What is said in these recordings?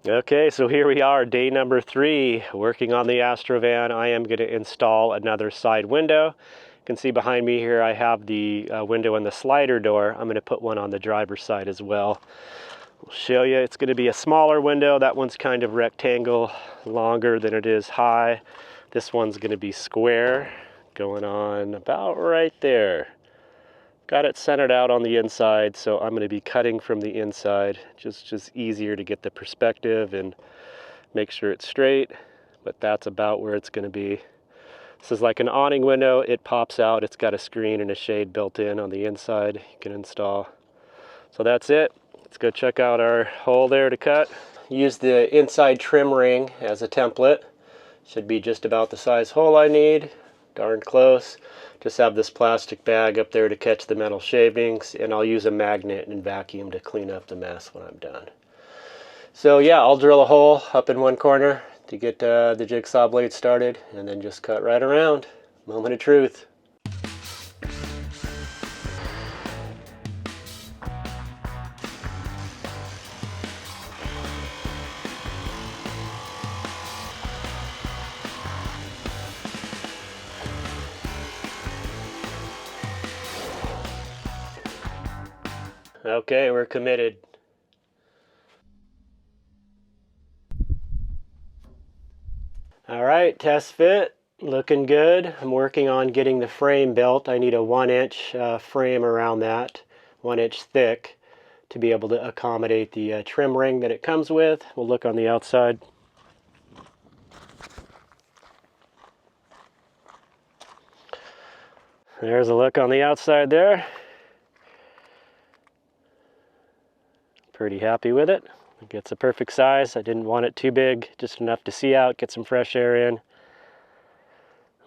Okay, so here we are, day number 3, working on the Astro van. I am going to install another side window. You can see behind me here I have the window and the slider door. I'm going to put one on the driver's side as well. I'll show you, it's going to be a smaller window. That one's kind of rectangle, longer than it is high. This one's going to be square, going on about right there. Got it centered out on the inside, so I'm going to be cutting from the inside. Just easier to get the perspective and make sure it's straight, but that's about where it's going to be. This is like an awning window. It pops out. It's got a screen and a shade built in on the inside you can install. So that's it. Let's go check out our hole there to cut. Use the inside trim ring as a template. Should be just about the size hole I need. Darn close. Just have this plastic bag up there to catch the metal shavings, and I'll use a magnet and vacuum to clean up the mess when I'm done. So yeah, I'll drill a hole up in one corner to get the jigsaw blade started, and then just cut right around. Moment of truth. Okay, we're committed. All right, test fit, looking good. I'm working on getting the frame built. I need a 1-inch frame around that, 1 inch thick, to be able to accommodate the trim ring that it comes with. We'll look on the outside. There's a look on the outside there. Pretty happy with it. It gets a perfect size. I didn't want it too big, just enough to see out, get some fresh air in.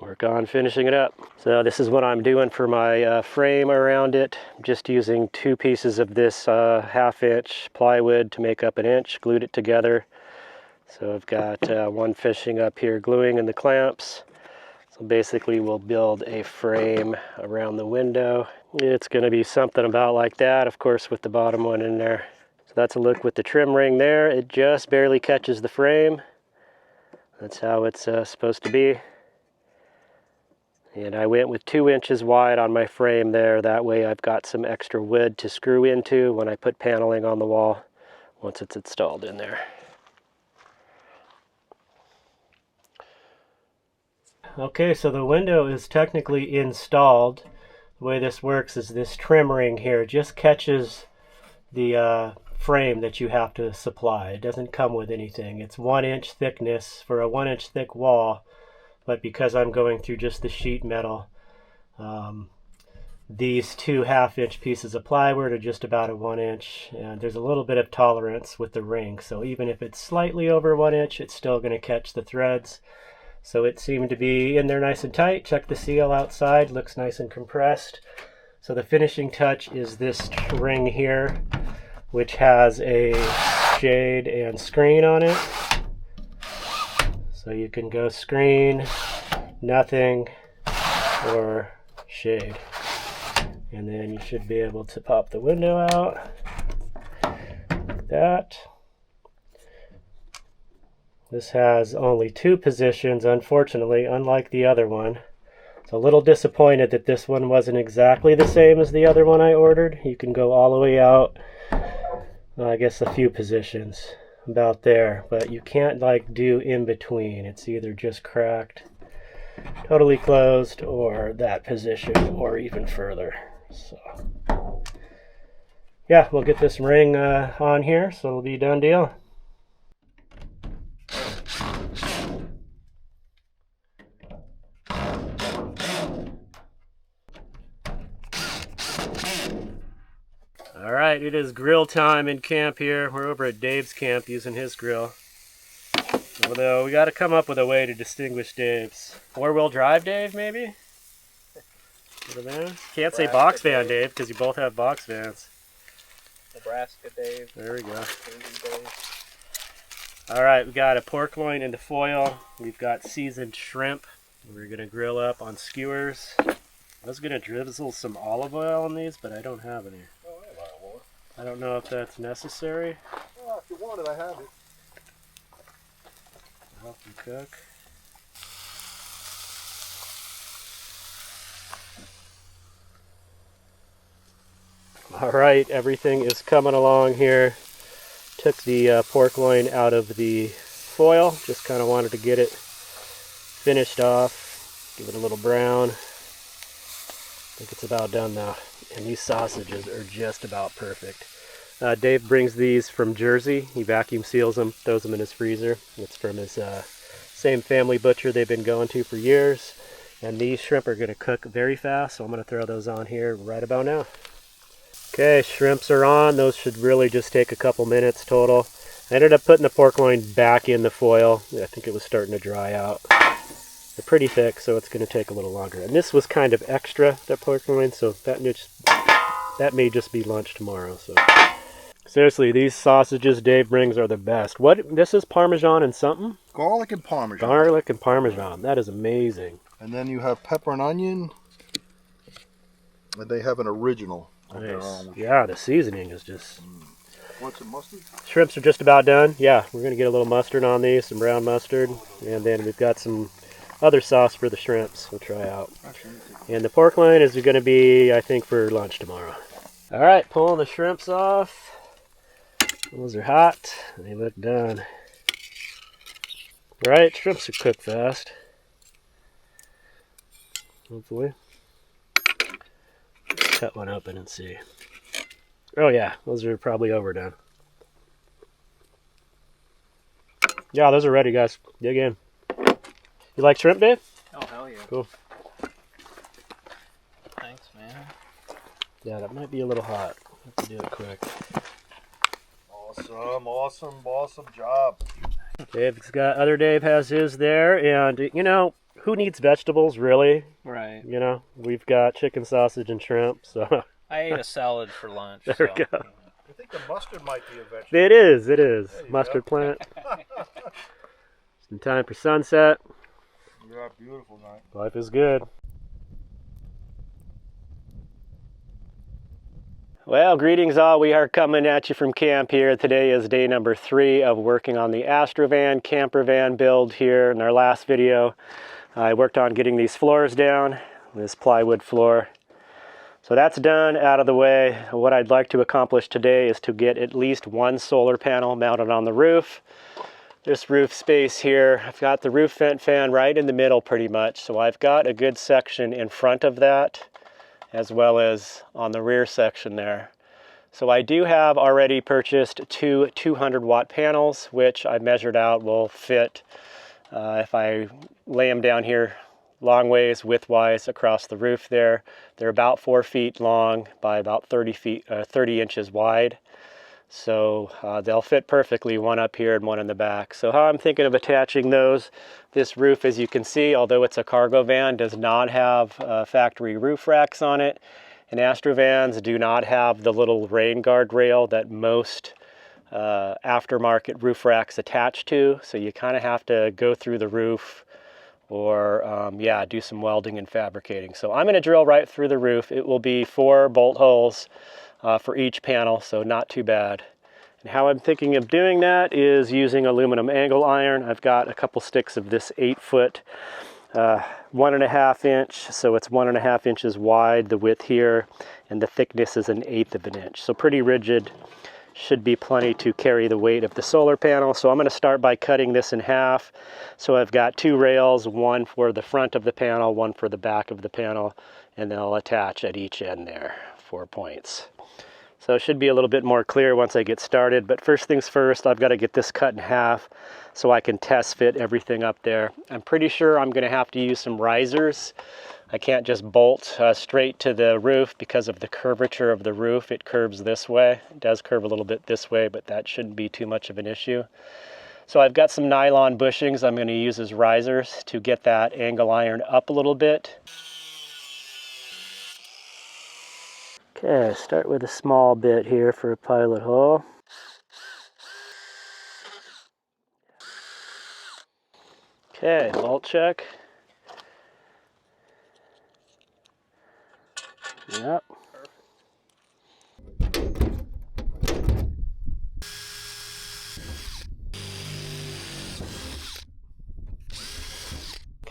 Work on finishing it up. So this is what I'm doing for my frame around it. I'm just using 2 pieces of this 1/2-inch plywood to make up 1 inch, glued it together. So I've got one fishing up here, gluing in the clamps. So basically we'll build a frame around the window. It's going to be something about like that, of course, with the bottom one in there. So that's a look with the trim ring there. It just barely catches the frame. That's how it's supposed to be. And I went with 2 inches wide on my frame there. That way I've got some extra wood to screw into when I put paneling on the wall once it's installed in there. Okay, so the window is technically installed. The way this works is this trim ring here just catches the frame that you have to supply. It doesn't come with anything. It's 1 inch thickness for a 1 inch thick wall, but because I'm going through just the sheet metal, these 2 1/2-inch pieces of plywood are just about a 1 inch, and there's a little bit of tolerance with the ring, so even if it's slightly over 1 inch, it's still going to catch the threads. So it seemed to be in there nice and tight. Check the seal outside, looks nice and compressed. So the finishing touch is this ring here, which has a shade and screen on it. So you can go screen, nothing, or shade. And then you should be able to pop the window out like that. This has only 2 positions, unfortunately, unlike the other one. It's a little disappointed that this one wasn't exactly the same as the other one I ordered. You can go all the way out, I guess a few positions, about there, but you can't like do in between. It's either just cracked, totally closed, or that position, or even further. So yeah, we'll get this ring on here, so it'll be a done deal. All right, it is grill time in camp here. We're over at Dave's camp using his grill. Although we got to come up with a way to distinguish Dave's. 4-wheel drive Dave, maybe? Can't say box van Dave because you both have box vans. Nebraska Dave. There we go. All right, we got a pork loin in the foil. We've got seasoned shrimp. We're gonna grill up on skewers. I was gonna drizzle some olive oil on these, but I don't have any. Oh, I have olive oil. I don't know if that's necessary. Well, if you want it, I have it. Help them cook. All right, everything is coming along here. Took the pork loin out of the foil. Just kind of wanted to get it finished off. Give it a little brown. I think it's about done now. And these sausages are just about perfect. Dave brings these from Jersey. He vacuum seals them, throws them in his freezer. It's from his same family butcher they've been going to for years. And these shrimp are going to cook very fast, so I'm going to throw those on here right about now. Okay, shrimps are on. Those should really just take a couple minutes total. I ended up putting the pork loin back in the foil. I think it was starting to dry out. They're pretty thick, so it's going to take a little longer. And this was kind of extra, that pork loin, so that may just be lunch tomorrow. So seriously, these sausages Dave brings are the best. What? This is Parmesan and something? Garlic and Parmesan. Garlic and Parmesan. That is amazing. And then you have pepper and onion. And they have an original. Nice. Yeah, the seasoning is just... Want some mustard? Shrimps are just about done. Yeah, we're going to get a little mustard on these, some brown mustard. And then we've got some other sauce for the shrimps we'll try out. And the pork loin is going to be, I think, for lunch tomorrow. All right, pulling the shrimps off. Those are hot. They look done. All right, shrimps are cooked fast. Hopefully. Cut one open and see. Oh yeah, those are probably overdone. Yeah, those are ready, guys. Dig in. You like shrimp, Dave? Oh, hell yeah. Cool. Thanks, man. Yeah, that might be a little hot. Have to do it quick. Awesome job. Dave's got, other Dave has his there, and you know, who needs vegetables, really? Right. You know, we've got chicken, sausage, and shrimp, so. I ate a salad for lunch. There we go. I think the mustard might be a vegetable. It is. There you Mustard go. plant. Just in time for sunset. Yeah, beautiful night. Life is good. Well, greetings all. We are coming at you from camp here. Today is day number 3 of working on the AstroVan camper van build here. In our last video, I worked on getting these floors down, this plywood floor. So that's done, out of the way. What I'd like to accomplish today is to get at least one solar panel mounted on the roof. This roof space here, I've got the roof vent fan right in the middle pretty much. So I've got a good section in front of that, as well as on the rear section there. So I do have already purchased 2 200-watt panels, which I measured out will fit if I lay them down here long ways, widthwise across the roof there. They're about 4 feet long by about 30 inches wide. So they'll fit perfectly, one up here and one in the back. So how I'm thinking of attaching those, this roof, as you can see, although it's a cargo van, does not have factory roof racks on it. And AstroVans do not have the little rain guard rail that most aftermarket roof racks attach to. So you kind of have to go through the roof or yeah, do some welding and fabricating. So I'm going to drill right through the roof. It will be 4 bolt holes for each panel, so not too bad. And how I'm thinking of doing that is using aluminum angle iron. I've got a couple sticks of this 8-foot 1.5 inch, so it's 1.5 inches wide, the width here, and the thickness is 1/8 of an inch. So pretty rigid. Should be plenty to carry the weight of the solar panel. So I'm going to start by cutting this in half. So I've got 2 rails, one for the front of the panel, one for the back of the panel, and they'll attach at each end there, 4 points. So it should be a little bit more clear once I get started, but first things first, I've got to get this cut in half so I can test fit everything up there. I'm pretty sure I'm going to have to use some risers. I can't just bolt straight to the roof because of the curvature of the roof. It curves this way. It does curve a little bit this way, but that shouldn't be too much of an issue. So I've got some nylon bushings I'm going to use as risers to get that angle iron up a little bit. Okay, start with a small bit here for a pilot hole. Okay, bolt check. Yep.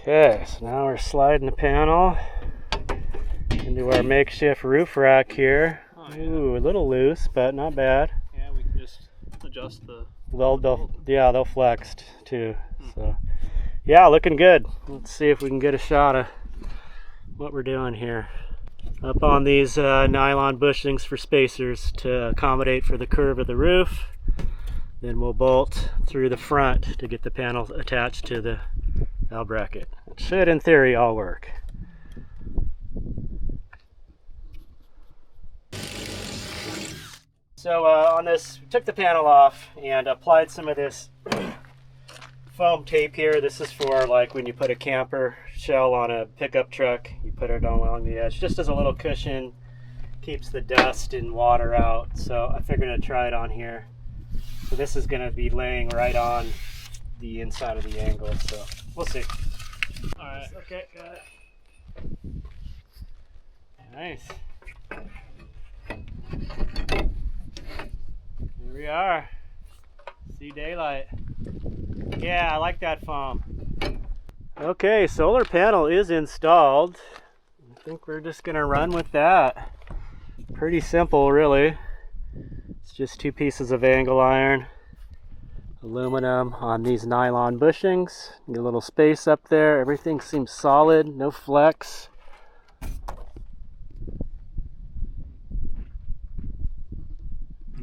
Okay, so now we're sliding the panel into our makeshift roof rack here. Oh, yeah. Ooh, a little loose, but not bad. Yeah, we can just adjust the... They'll flex too. So, yeah, looking good. Let's see if we can get a shot of what we're doing here. Up on these nylon bushings for spacers to accommodate for the curve of the roof. Then we'll bolt through the front to get the panel attached to the L bracket. It should, in theory, all work. So on this, we took the panel off and applied some of this foam tape here. This is for like when you put a camper shell on a pickup truck, you put it along the edge just as a little cushion, keeps the dust and water out. So I figured I'd try it on here. So this is going to be laying right on the inside of the angle, so we'll see. All right. Okay, got it. Nice. Here we are. See daylight. Yeah, I like that foam. Okay, solar panel is installed. I think we're just gonna run with that. Pretty simple, really. It's just 2 pieces of angle iron, aluminum on these nylon bushings. Get a little space up there. Everything seems solid, no flex. I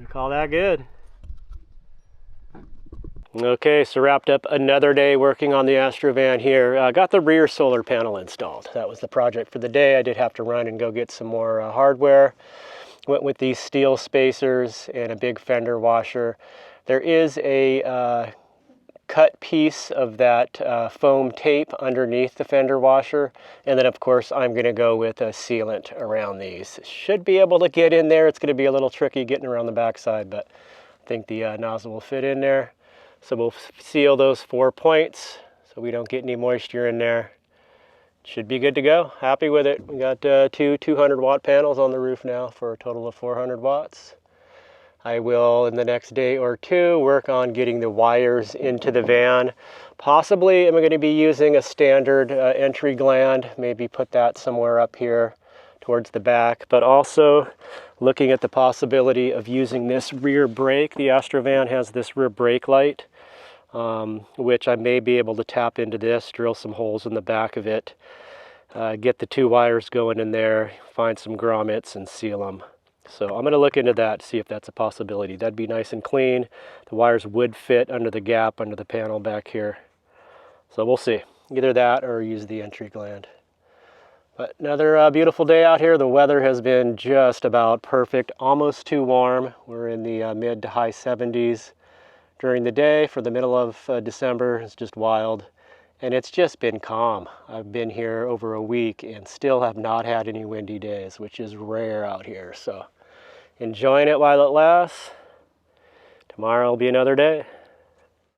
call that good. Okay, so wrapped up another day working on the AstroVan here. Got the rear solar panel installed. That was the project for the day. I did have to run and go get some more hardware. Went with these steel spacers and a big fender washer. There is a cut piece of that foam tape underneath the fender washer, and then of course I'm going to go with a sealant around these. Should be able to get in there. It's going to be a little tricky getting around the backside, but I think the nozzle will fit in there. So we'll seal those 4 points so we don't get any moisture in there. Should be good to go. Happy with it. We got 2 200-watt panels on the roof now for a total of 400 watts. I will, in the next day or two, work on getting the wires into the van. Possibly I'm going to be using a standard entry gland, maybe put that somewhere up here towards the back, but also looking at the possibility of using this rear brake. The AstroVan has this rear brake light, which I may be able to tap into this, drill some holes in the back of it, get the 2 wires going in there, find some grommets and seal them. So I'm going to look into that, see if that's a possibility. That'd be nice and clean. The wires would fit under the gap under the panel back here. So we'll see. Either that or use the entry gland. But another beautiful day out here. The weather has been just about perfect, almost too warm. We're in the mid to high 70s during the day. For the middle of December, it's just wild. And it's just been calm. I've been here over a week and still have not had any windy days, which is rare out here. So enjoying it while it lasts. Tomorrow will be another day.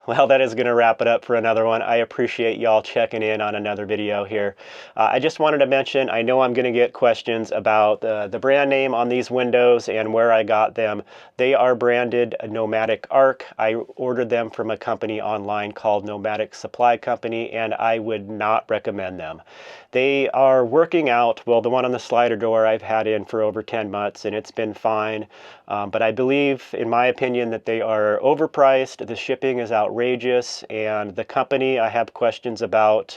Well, that is going to wrap it up for another one. I appreciate y'all checking in on another video here. I just wanted to mention, I know I'm going to get questions about the brand name on these windows and where I got them. They are branded Nomadic Arc. I ordered them from a company online called Nomadic Supply Company, and I would not recommend them. They are working out, well, the one on the slider door I've had in for over 10 months, and it's been fine. But I believe, in my opinion, that they are overpriced. The shipping is outrageous, and the company I have questions about.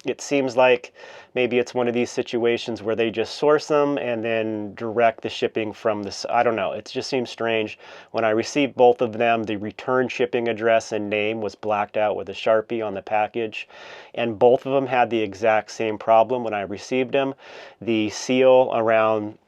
It seems like maybe it's one of these situations where they just source them and then direct the shipping from this. I don't know. It just seems strange. When I received both of them, the return shipping address and name was blacked out with a Sharpie on the package, and both of them had the exact same problem when I received them. The seal around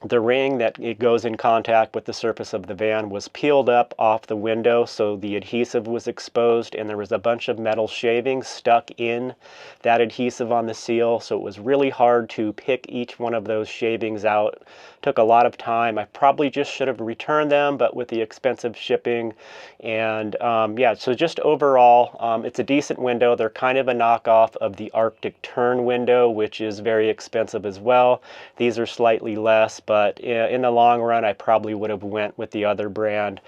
the ring that it goes in contact with the surface of the van was peeled up off the window, so the adhesive was exposed, and there was a bunch of metal shavings stuck in that adhesive on the seal, so it was really hard to pick each one of those shavings out. Took a lot of time. I probably just should have returned them, but with the expensive shipping, and yeah, so just overall, it's a decent window. They're kind of a knockoff of the Arctic Tern window, which is very expensive as well. These are slightly less, but in the long run, I probably would have went with the other brand.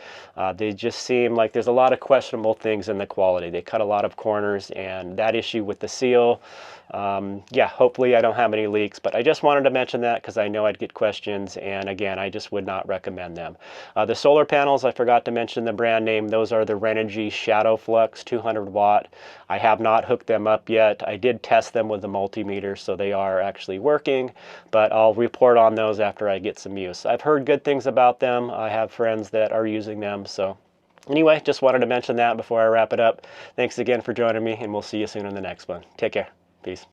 They just seem like there's a lot of questionable things in the quality. They cut a lot of corners, and that issue with the seal, yeah, hopefully I don't have any leaks, but I just wanted to mention that because I know I'd get questions, and again, I just would not recommend them. The solar panels, I forgot to mention the brand name. Those are the Renogy Shadow Flux 200 watt. I have not hooked them up yet. I did test them with the multimeter, so they are actually working, but I'll report on those after I get some use. I've heard good things about them. I have friends that are using them, so anyway, just wanted to mention that before I wrap it up. Thanks again for joining me, and we'll see you soon in the next one. Take care. Peace.